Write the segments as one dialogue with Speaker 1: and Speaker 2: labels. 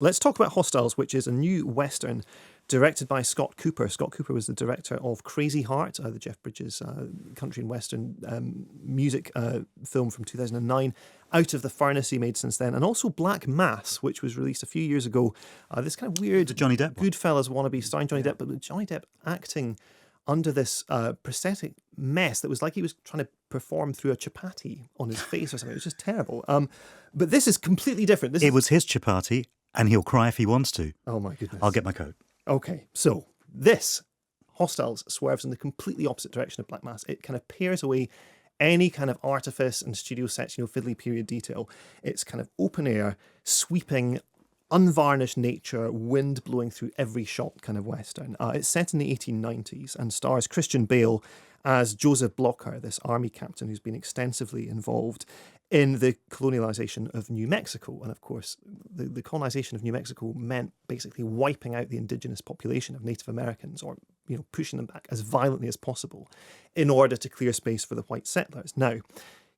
Speaker 1: Let's talk about Hostiles, which is a new Western directed by Scott Cooper. Scott Cooper was the director of Crazy Heart, the Jeff Bridges country and Western music film from 2009. Out of the Furnace he made since then. And also Black Mass, which was released a few years ago. This kind of weird
Speaker 2: The Johnny Depp one.
Speaker 1: Goodfellas wannabe starring Johnny Depp, but with Johnny Depp acting under this prosthetic mess that was like he was trying to perform through a chapati on his face or something. It was just terrible. But this is completely different.
Speaker 2: It was his chapati, and he'll cry if he wants to.
Speaker 1: Oh my goodness.
Speaker 2: I'll get my coat.
Speaker 1: Okay, so this, Hostiles, swerves in the completely opposite direction of Black Mass. It kind of pares away any kind of artifice and studio sets, fiddly period detail. It's kind of open air, sweeping, unvarnished nature, wind blowing through every shot kind of Western. It's set in the 1890s and stars Christian Bale as Joseph Blocker, this army captain who's been extensively involved in the colonialization of New Mexico. And of course, the colonization of New Mexico meant basically wiping out the indigenous population of Native Americans, or pushing them back as violently as possible in order to clear space for the white settlers. Now,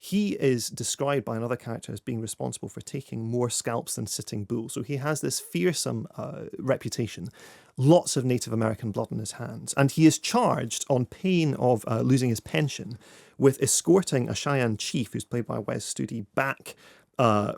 Speaker 1: he is described by another character as being responsible for taking more scalps than Sitting Bull. So he has this fearsome reputation, lots of Native American blood on his hands. And he is charged on pain of losing his pension with escorting a Cheyenne chief, who's played by Wes Studi, back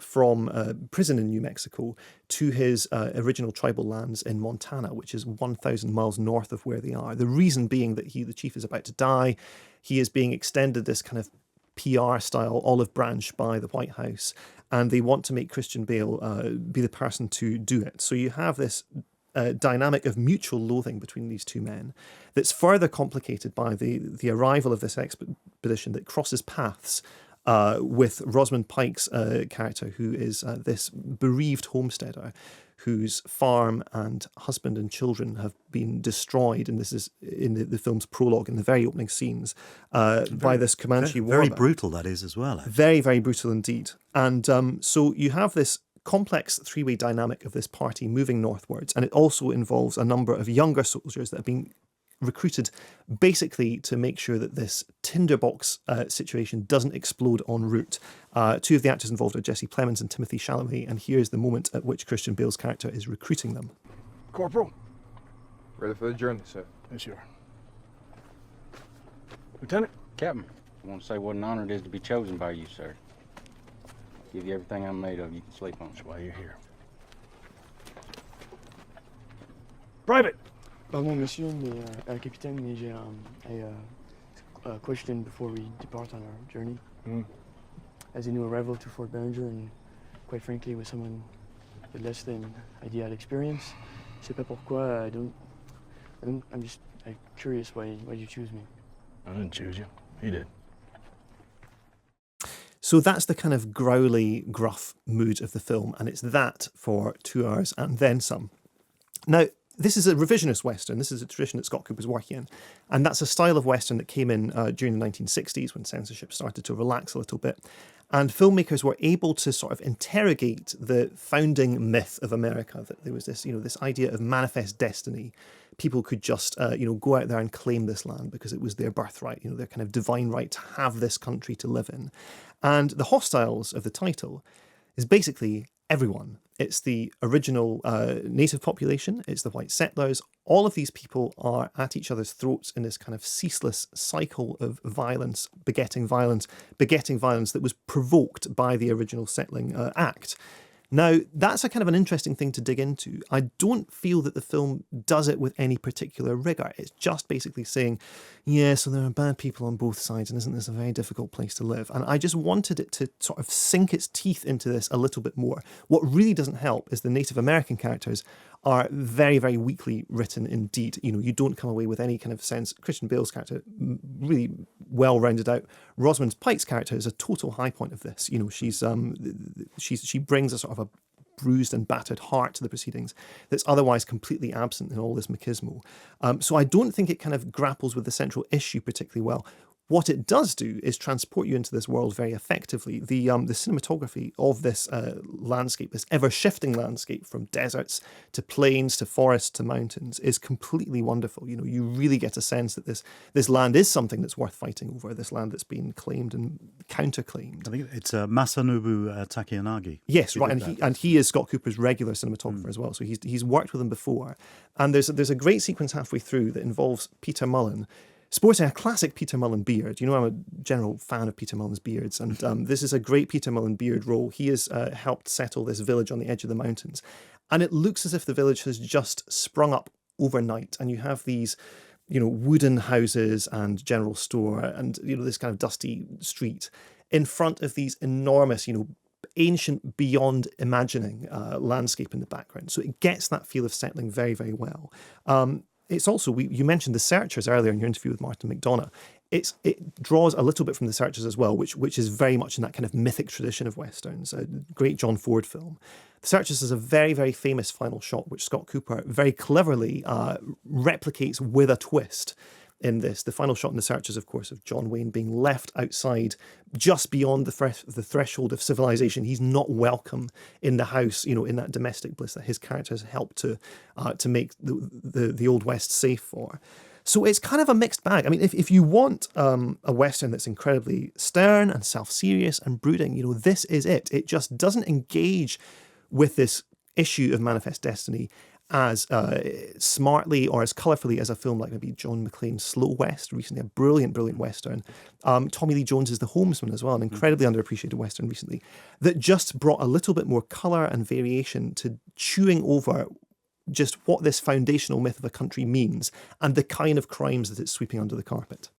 Speaker 1: from prison in New Mexico to his original tribal lands in Montana, which is 1,000 miles north of where they are. The reason being that the chief is about to die. He is being extended this kind of PR-style olive branch by the White House, and they want to make Christian Bale be the person to do it. So you have this dynamic of mutual loathing between these two men that's further complicated by the arrival of this expedition that crosses paths with Rosamund Pike's character, who is this bereaved homesteader whose farm and husband and children have been destroyed, and this is in the film's prologue, in the very opening scenes, by this Comanche war.
Speaker 2: Very brutal, that is, as well. Actually.
Speaker 1: Very, very brutal indeed. And so you have this complex three-way dynamic of this party moving northwards, and it also involves a number of younger soldiers that have been recruited basically to make sure that this tinderbox situation doesn't explode en route. Two of the actors involved are Jesse Plemons and Timothy Chalamet, and here's the moment at which Christian Bale's character is recruiting them.
Speaker 3: Corporal. Ready for the journey, sir.
Speaker 4: Yes, sir. Lieutenant.
Speaker 5: Captain, I want to say what an honor it is to be chosen by you, sir. Give you everything I'm made of. You can sleep on.
Speaker 4: That's why you're here. Private.
Speaker 6: Pardon, monsieur, mais, capitaine, mais j'ai a question before we depart on our journey. As a new arrival to Fort Bellinger, and quite frankly, with someone with less than ideal experience, je sais pas pourquoi. I'm just curious why you choose me.
Speaker 4: I didn't choose you. He did.
Speaker 1: So that's the kind of growly, gruff mood of the film, and it's that for 2 hours and then some. Now, this is a revisionist Western. This is a tradition that Scott Cooper's working in. And that's a style of Western that came in during the 1960s when censorship started to relax a little bit. And filmmakers were able to sort of interrogate the founding myth of America, that there was this, this idea of manifest destiny. People could just, go out there and claim this land because it was their birthright, their kind of divine right to have this country to live in. And the Hostiles of the title is basically everyone. It's the original native population, it's the white settlers. All of these people are at each other's throats in this kind of ceaseless cycle of violence begetting violence that was provoked by the original settling act. Now, that's a kind of an interesting thing to dig into. I don't feel that the film does it with any particular rigour. It's just basically saying, yeah, so there are bad people on both sides, and isn't this a very difficult place to live? And I just wanted it to sort of sink its teeth into this a little bit more. What really doesn't help is the Native American characters are very, very weakly written indeed. You don't come away with any kind of sense. Christian Bale's character, really well rounded out. Rosamund Pike's character is a total high point of this. She brings a sort of a bruised and battered heart to the proceedings that's otherwise completely absent in all this machismo. So I don't think it kind of grapples with the central issue particularly well. What it does do is transport you into this world very effectively. The cinematography of this landscape, this ever-shifting landscape from deserts to plains to forests to mountains, is completely wonderful. You know, you really get a sense that this land is something that's worth fighting over, this land that's been claimed and counterclaimed.
Speaker 2: I think it's Masanobu Takeyanagi.
Speaker 1: Yes, right, and he is Scott Cooper's regular cinematographer as well, so he's worked with him before. And there's a great sequence halfway through that involves Peter Mullen, sporting a classic Peter Mullen beard. You know, I'm a general fan of Peter Mullen's beards, and this is a great Peter Mullen beard role. He has helped settle this village on the edge of the mountains, and it looks as if the village has just sprung up overnight, and you have these, you know, wooden houses and general store and, you know, this kind of dusty street in front of these enormous, you know, ancient beyond imagining landscape in the background. So it gets that feel of settling very, very well. It's also, you mentioned The Searchers earlier in your interview with Martin McDonough. It draws a little bit from The Searchers as well, which is very much in that kind of mythic tradition of Westerns, a great John Ford film. The Searchers is a very, very famous final shot, which Scott Cooper very cleverly replicates with a twist in this. The final shot in The Searchers, of course, of John Wayne being left outside just beyond the threshold of civilization. He's not welcome in the house, you know, in that domestic bliss that his characters helped to make the Old West safe for. So it's kind of a mixed bag. I mean, if you want a Western that's incredibly stern and self-serious and brooding, you know, this is it. It just doesn't engage with this issue of Manifest Destiny as smartly or as colourfully as a film like maybe John McClane's Slow West, recently a brilliant, brilliant Western. Tommy Lee Jones is The Homesman as well, an incredibly underappreciated Western recently, that just brought a little bit more colour and variation to chewing over just what this foundational myth of a country means and the kind of crimes that it's sweeping under the carpet.